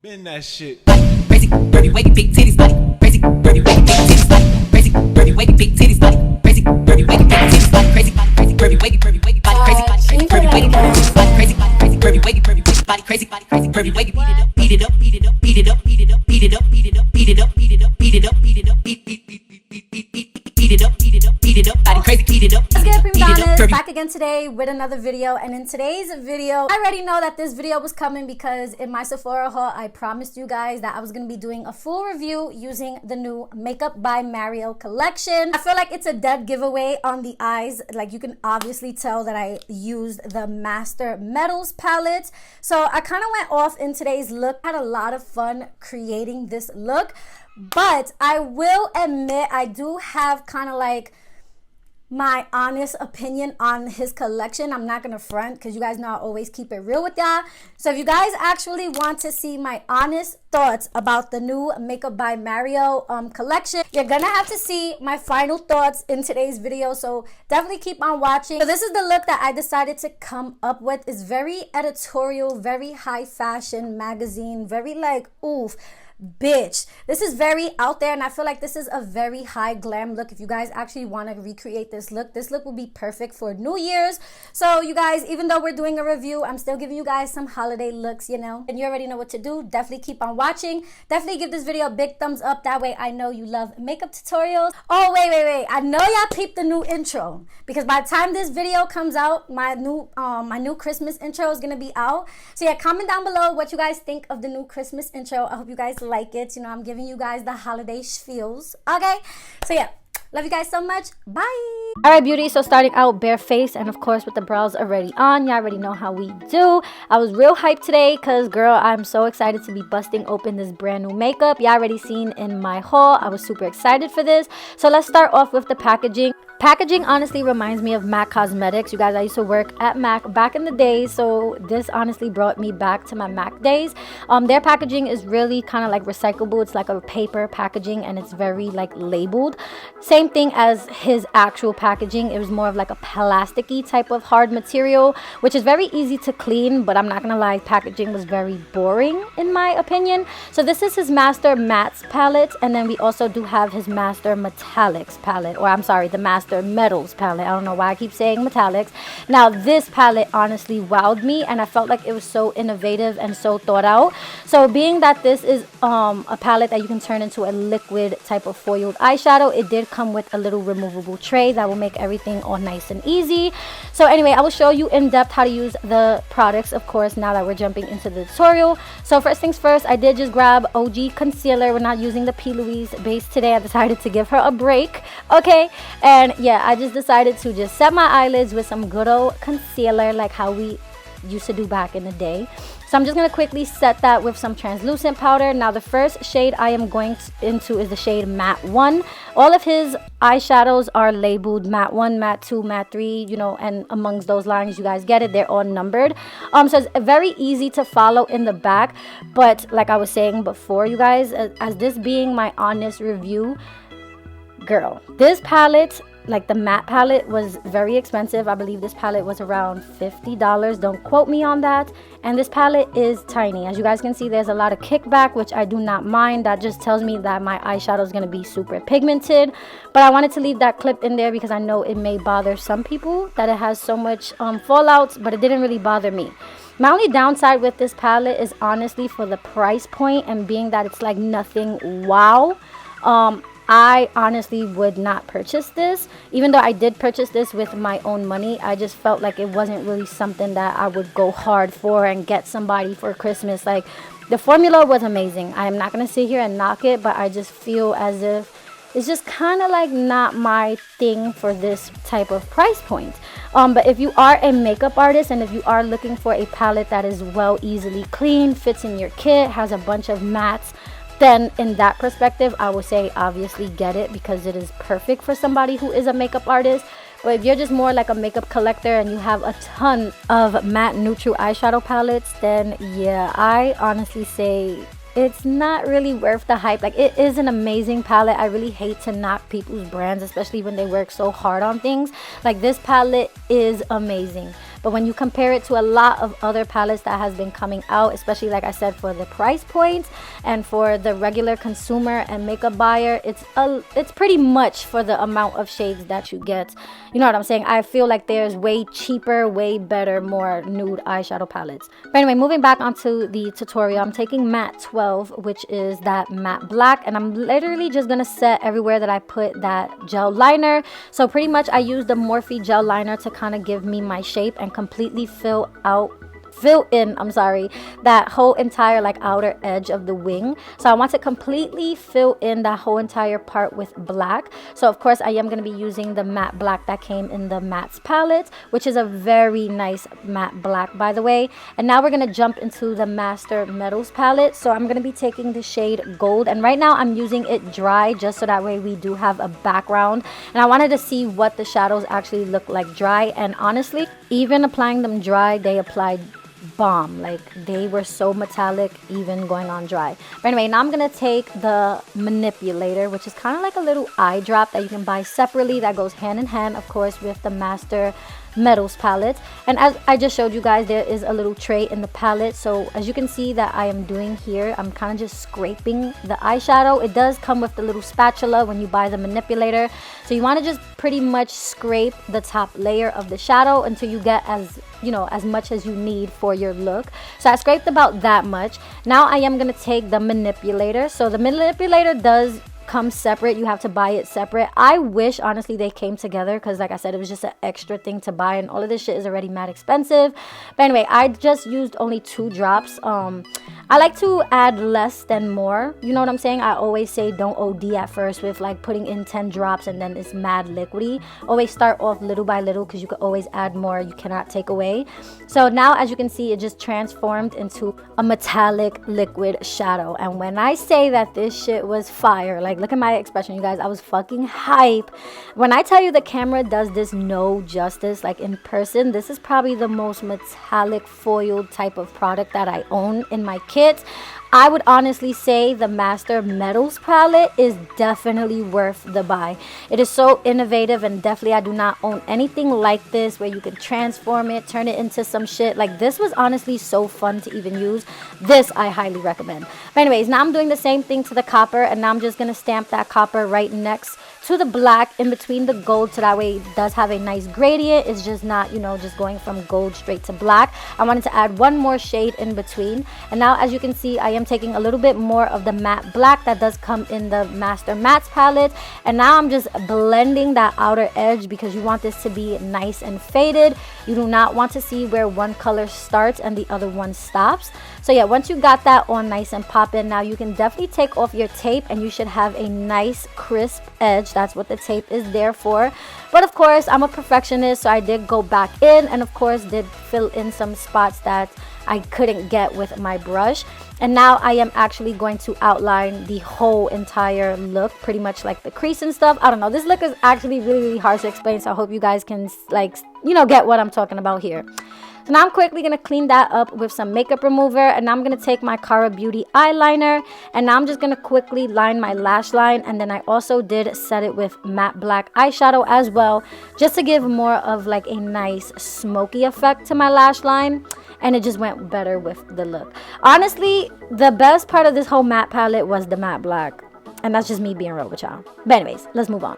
Been that shit. Crazy, curvy, wavy, big titties, body. Crazy, curvy, wavy, big titties, body. Crazy, curvy, wavy, big titties, body. Crazy, curvy, wavy, big titties, body. Crazy, curvy, wavy, body. Crazy, curvy, wavy, body. Crazy, curvy, wavy, body. Crazy, curvy, wavy, body. Beat it up, beat it up, beat it up, beat it up, beat it up, beat it up, beat it up, beat it up, beat it up, beat it up, beat it up, beat it up, beat it up, beat it up, body crazy, beat it up. Let's get Prima back again today with another video. And in today's video, I already know that this video was coming because in my Sephora haul, I promised you guys that I was going to be doing a full review using the new Makeup by Mario collection. I feel like it's a dead giveaway on the eyes. Like you can obviously tell that I used the Master Metals palette. So I kind of went off in today's look. I had a lot of fun creating this look. But I will admit I do have kind of like my honest opinion on his collection. I'm not gonna front because you guys know I always keep it real with y'all. So if you guys actually want to see my honest thoughts about the new Makeup by Mario collection, you're gonna have to see my final thoughts in today's video, so definitely keep on watching. So this is the look that I decided to come up with. It's very editorial, very high fashion magazine, very like oof bitch. This is very out there, and I feel like this is a very high glam look. If you guys actually want to recreate this look will be perfect for New Year's. So you guys, even though we're doing a review, I'm still giving you guys some holiday looks, you know, and you already know what to do. Definitely keep on watching. Definitely give this video a big thumbs up. That way I know you love makeup tutorials. Oh wait, I know y'all peeped the new intro, because by the time this video comes out, my new Christmas intro is gonna be out. So yeah, comment down below what you guys think of the new Christmas intro. I hope you guys like it. You know, I'm giving you guys the holiday feels. Okay, so yeah, love you guys so much. Bye. All right, beauty, so starting out bare face, and of course with the brows already on. Y'all already know how we do. I was real hyped today because girl, I'm so excited to be busting open this brand new makeup. Y'all already seen in my haul. I was super excited for this. So let's start off with the packaging. Packaging honestly reminds me of MAC Cosmetics. You guys, I used to work at MAC back in the day, so this honestly brought me back to my MAC days. Their packaging is really kind of like recyclable. It's like a paper packaging, and it's very like labeled. Same thing as his actual packaging. It was more of like a plasticky type of hard material, which is very easy to clean, but I'm not gonna lie, packaging was very boring in my opinion. So this is his Master Mattes palette, and then we also do have his Master Metallics palette, or I'm sorry, the Master Metals palette. I don't know why I keep saying metallics. Now this palette honestly wowed me, and I felt like it was so innovative and so thought out. So being that this is a palette that you can turn into a liquid type of foiled eyeshadow, it did come with a little removable tray that will make everything all nice and easy. So anyway, I will show you in depth how to use the products, of course, now that we're jumping into the tutorial. So first things first, I did just grab OG concealer. We're not using the P. Louise base today. I decided to give her a break. Okay, and yeah, I just decided to just set my eyelids with some good old concealer like how we used to do back in the day. So I'm just going to quickly set that with some translucent powder. Now the first shade I am going into is the shade Matte 1. All of his eyeshadows are labeled Matte 1, Matte 2, Matte 3, you know, and amongst those lines, you guys get it, they're all numbered. So it's very easy to follow in the back. But like I was saying before, you guys, as this being my honest review, girl, this palette, like the matte palette, was very expensive. I believe this palette was around $50. Don't quote me on that. And this palette is tiny. As you guys can see, there's a lot of kickback, which I do not mind. That just tells me that my eyeshadow is going to be super pigmented. But I wanted to leave that clip in there because I know it may bother some people that it has so much fallout, but it didn't really bother me. My only downside with this palette is honestly for the price point, and being that it's like nothing wow. I honestly would not purchase this. Even though I did purchase this with my own money, I just felt like it wasn't really something that I would go hard for and get somebody for Christmas. Like, the formula was amazing. I'm not going to sit here and knock it, but I just feel as if it's just kind of like not my thing for this type of price point. But if you are a makeup artist and if you are looking for a palette that is well easily cleaned, fits in your kit, has a bunch of mattes, then in that perspective, I would say obviously get it, because it is perfect for somebody who is a makeup artist. But if you're just more like a makeup collector and you have a ton of matte neutral eyeshadow palettes, then yeah, I honestly say it's not really worth the hype. Like, it is an amazing palette. I really hate to knock people's brands, especially when they work so hard on things. Like, this palette is amazing. but when you compare it to a lot of other palettes that has been coming out, especially like I said, for the price points and for the regular consumer and makeup buyer, it's pretty much for the amount of shades that you get. You know what I'm saying? I feel like there's way cheaper, way better, more nude eyeshadow palettes. But anyway, moving back onto the tutorial, I'm taking matte 12, which is that matte black, and I'm literally just gonna set everywhere that I put that gel liner. So pretty much I use the Morphe gel liner to kind of give me my shape and completely fill in that whole entire like outer edge of the wing. So I want to completely fill in that whole entire part with black. So of course I am going to be using the matte black that came in the mattes palette, which is a very nice matte black, by the way. And now we're going to jump into the Master Metals palette. So I'm going to be taking the shade Gold, and right now I'm using it dry just so that way we do have a background, and I wanted to see what the shadows actually look like dry. And honestly, even applying them dry, they applied bomb. Like, they were so metallic even going on dry. But anyway, now I'm gonna take the manipulator, which is kind of like a little eye drop that you can buy separately, that goes hand in hand of course with the Master Metals palette. And as I just showed you guys, there is a little tray in the palette. So as you can see that I am doing here, I'm kind of just scraping the eyeshadow. It does come with the little spatula when you buy the manipulator, so you want to just pretty much scrape the top layer of the shadow until you get as much as you need for your look. So I scraped about that much. Now I am going to take the manipulator. So the manipulator does come separate. You have to buy it separate. I wish honestly they came together, because like I said, it was just an extra thing to buy, and all of this shit is already mad expensive. But anyway, I just used only 2 drops. I like to add less than more, you know what I'm saying? I always say don't OD at first with like putting in 10 drops and then it's mad liquidy. Always start off little by little, because you can always add more, you cannot take away. So now as you can see, it just transformed into a metallic liquid shadow. And when I say that this shit was fire, like look at my expression, you guys, I was fucking hype. When I tell you the camera does this no justice, like in person, this is probably the most metallic foiled type of product that I own in my kit. I would honestly say the Master Metals palette is definitely worth the buy. It is so innovative, and definitely I do not own anything like this where you can transform it, turn it into some shit. Like, this was honestly so fun to even use. This I highly recommend. But anyways, now I'm doing the same thing to the copper, and now I'm just going to stamp that copper right next to the black in between the gold, so that way it does have a nice gradient. It's just not, just going from gold straight to black. I wanted to add one more shade in between. And now as you can see, I am taking a little bit more of the matte black that does come in the Master Mattes palette, and now I'm just blending that outer edge, because you want this to be nice and faded. You do not want to see where one color starts and the other one stops. So yeah, once you got that on nice and poppin', now you can definitely take off your tape and you should have a nice crisp edge. That's what the tape is there for. But of course, I'm a perfectionist, so I did go back in and of course did fill in some spots that I couldn't get with my brush. And now I am actually going to outline the whole entire look, pretty much like the crease and stuff. I don't know, this look is actually really hard to explain, so I hope you guys can get what I'm talking about here. So now I'm quickly going to clean that up with some makeup remover, and now I'm going to take my CAIRO Beauty eyeliner, and now I'm just going to quickly line my lash line. And then I also did set it with matte black eyeshadow as well, just to give more of like a nice smoky effect to my lash line, and it just went better with the look. Honestly, the best part of this whole matte palette was the matte black, and that's just me being real with y'all. But anyways, let's move on.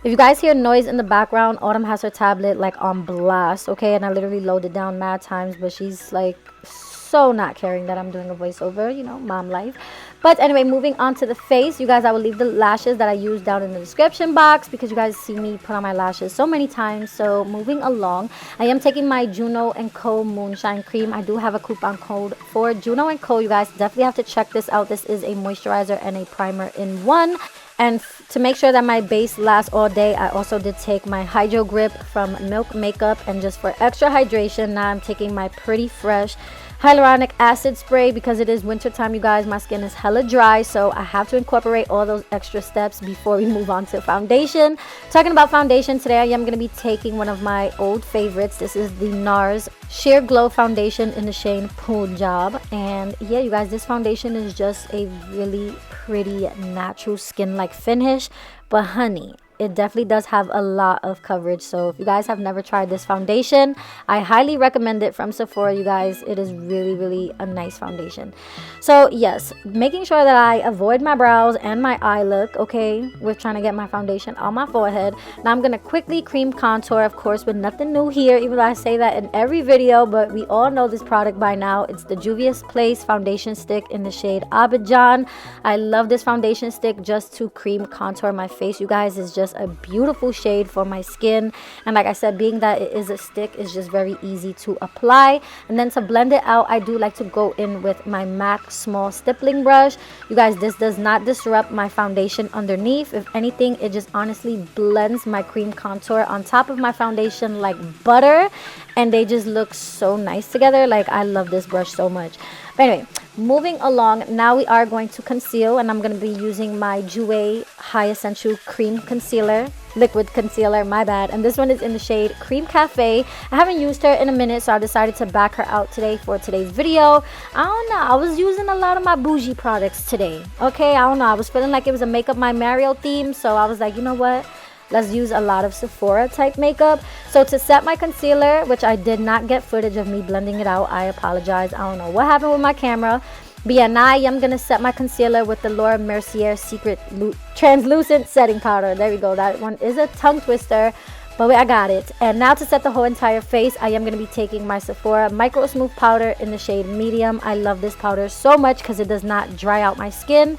If you guys hear noise in the background, Autumn has her tablet like on blast, okay? And I literally loaded down mad times, but she's like so not caring that I'm doing a voiceover, mom life. But anyway, moving on to the face, you guys, I will leave the lashes that I used down in the description box, because you guys see me put on my lashes so many times. So moving along, I am taking my JUNO & Co. Moonshine Cream. I do have a coupon code for JUNO & Co. You guys definitely have to check this out. This is a moisturizer and a primer in one. And to make sure that my base lasts all day, I also did take my Hydro Grip from Milk Makeup. And just for extra hydration, now I'm taking my Pretty Fresh hyaluronic acid spray, because it is winter time, you guys. My skin is hella dry, so I have to incorporate all those extra steps before we move on to foundation. Talking about foundation, today I am going to be taking one of my old favorites. This is the NARS Sheer Glow Foundation in the shade Punjab. And yeah, you guys, this foundation is just a really pretty natural skin like finish, but honey, it definitely does have a lot of coverage. So if you guys have never tried this foundation, I highly recommend it from Sephora, you guys. It is really, really a nice foundation. So yes, making sure that I avoid my brows and my eye look, okay, with trying to get my foundation on my forehead. Now I'm gonna quickly cream contour, of course, with nothing new here, even though I say that in every video, but we all know this product by now. It's the Juvia's Place foundation stick in the shade Abidjan. I love this foundation stick just to cream contour my face, you guys. Is just a beautiful shade for my skin, and like I said, being that it is a stick, is just very easy to apply. And then to blend it out, I do like to go in with my MAC small stippling brush, you guys. This does not disrupt my foundation underneath. If anything, it just honestly blends my cream contour on top of my foundation like butter, and they just look so nice together. Like, I love this brush so much. But anyway, moving along, now we are going to conceal, and I'm going to be using my JUVIAS High Essential Cream Concealer, liquid concealer, my bad. And this one is in the shade Cream Cafe. I haven't used her in a minute, so I decided to back her out today for today's video. I don't know, I was using a lot of my bougie products today, okay? I don't know, I was feeling like it was a Makeup by Mario theme, so I was like, you know what? Let's use a lot of Sephora type makeup. So to set my concealer, which I did not get footage of me blending it out, I apologize. I don't know what happened with my camera. But yeah, now I am going to set my concealer with the MERCIER Secret Translucent Setting Powder. There we go. That one is a tongue twister, but I got it. And now to set the whole entire face, I am going to be taking my Sephora Micro Smooth Powder in the shade Medium. I love this powder so much because it does not dry out my skin.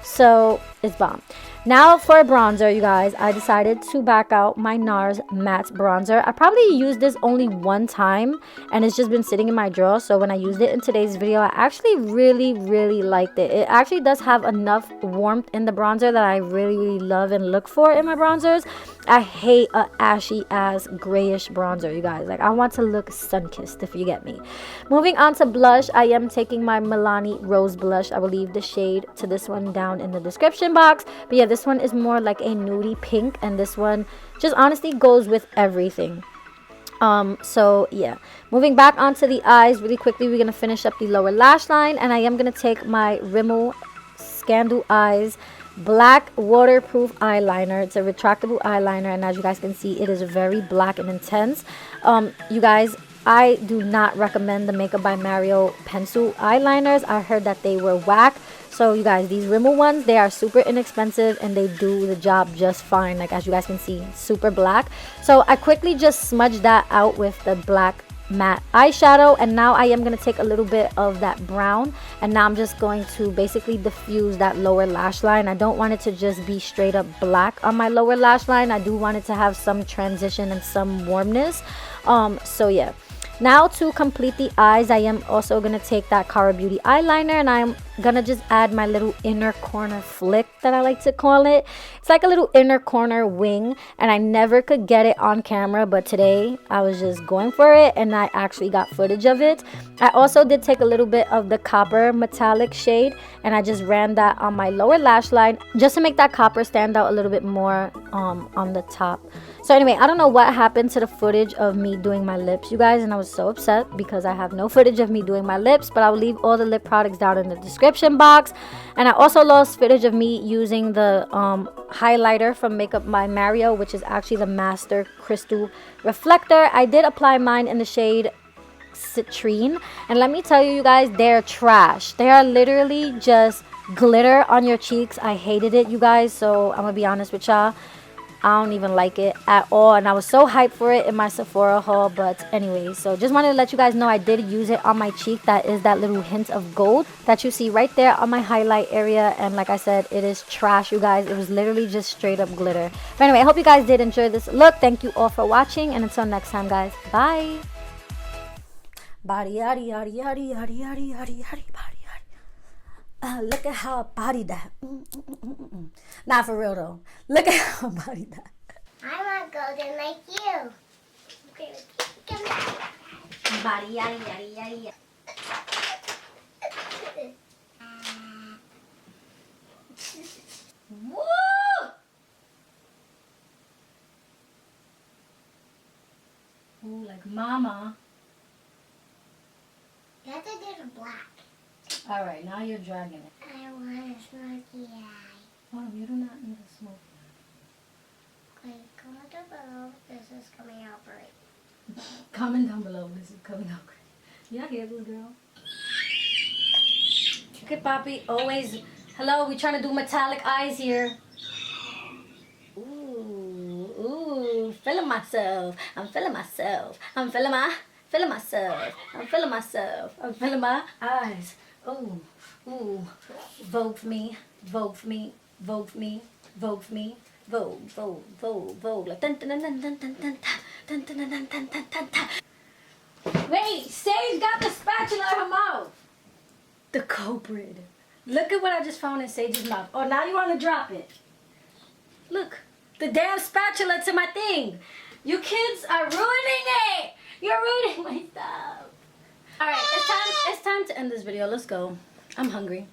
So it's bomb. Now for a bronzer, you guys, I decided to back out my NARS matte bronzer. I probably used this only one time, and it's just been sitting in my drawer. So when I used it in today's video, I actually really liked it. It actually does have enough warmth in the bronzer that I really love and look for in my bronzers. I hate a ashy ass grayish bronzer, you guys. Like, I want to look sun-kissed, if you get me. Moving on to blush, I am taking my Milani Rose Blush. I will leave the shade to this one down in the description box. But yeah, this one is more like a nudie pink, and this one just honestly goes with everything. So yeah, moving back onto the eyes really quickly, we're gonna finish up the lower lash line, and I am gonna take my Rimmel Scandal Eyes black waterproof eyeliner. It's a retractable eyeliner, and as you guys can see, it is very black and intense. You guys, I do not recommend the Makeup by Mario pencil eyeliners. I heard that they were whack. So you guys, these Rimmel ones, they are super inexpensive and they do the job just fine. Like, as you guys can see, super black. So I quickly just smudged that out with the black matte eyeshadow, and now I am going to take a little bit of that brown, and now I'm just going to basically diffuse that lower lash line. I don't want it to just be straight up black on my lower lash line. I do want it to have some transition and some warmness. So yeah, now to complete the eyes, I am also going to take that CAIRO Beauty eyeliner, and I'm gonna just add my little inner corner flick that I like to call it. It's like a little inner corner wing, and I never could get it on camera, but today I was just going for it and I actually got footage of it. I also did take a little bit of the copper metallic shade, and I just ran that on my lower lash line just to make that copper stand out a little bit more on the top. So anyway, I don't know what happened to the footage of me doing my lips, you guys, and I was so upset because I have no footage of me doing my lips, but I will leave all the lip products down in the description box. And I also lost footage of me using the highlighter from Makeup by Mario, which is actually the Master Crystal Reflector. I did apply mine in the shade Citrine, and let me tell you, you guys, they're trash. They are literally just glitter on your cheeks. I hated it, you guys, so I'm gonna be honest with y'all, I don't even like it at all, and I was so hyped for it in my Sephora haul. But anyway, so just wanted to let you guys know I did use it on my cheek. That is that little hint of gold that you see right there on my highlight area, and like I said, it is trash, you guys. It was literally just straight up glitter. But anyway, I hope you guys did enjoy this look. Thank you all for watching, and until next time, guys, bye. Body yaddy yaddy yaddy yaddy yaddy yaddy yaddy body. Look at how I bodied that. Not for real though. Look at how I bodied that. I want golden like you. Okay, come on. Body yaddy yaddy yaddy. Woo! Ooh, like mama. You have to do the black. All right, now you're dragging it. I want a smoky eye. Oh, you do not need a smoke. Okay, comment down below. This is coming out great. Comment down below. This is coming out great. Y'all hear this girl? Okay, Poppy. Always. Hello, we trying to do metallic eyes here. Ooh, feeling myself. I'm feeling myself. I'm feeling myself. I'm feeling myself. I'm feeling my eyes. Ooh. Vogue for me. Vogue for me. Vogue for me. Vogue for me. Vogue. Like dun dun dun dun dun dun dun dun dun dun dun dun dun dun. Wait, Sage got the spatula in her mouth. The culprit. Look at what I just found in Sage's mouth. Oh, now you want to drop it. Look, the damn spatula to my thing. You kids are ruining it. You're ruining my stuff. All right, it's time to end this video. Let's go. I'm hungry.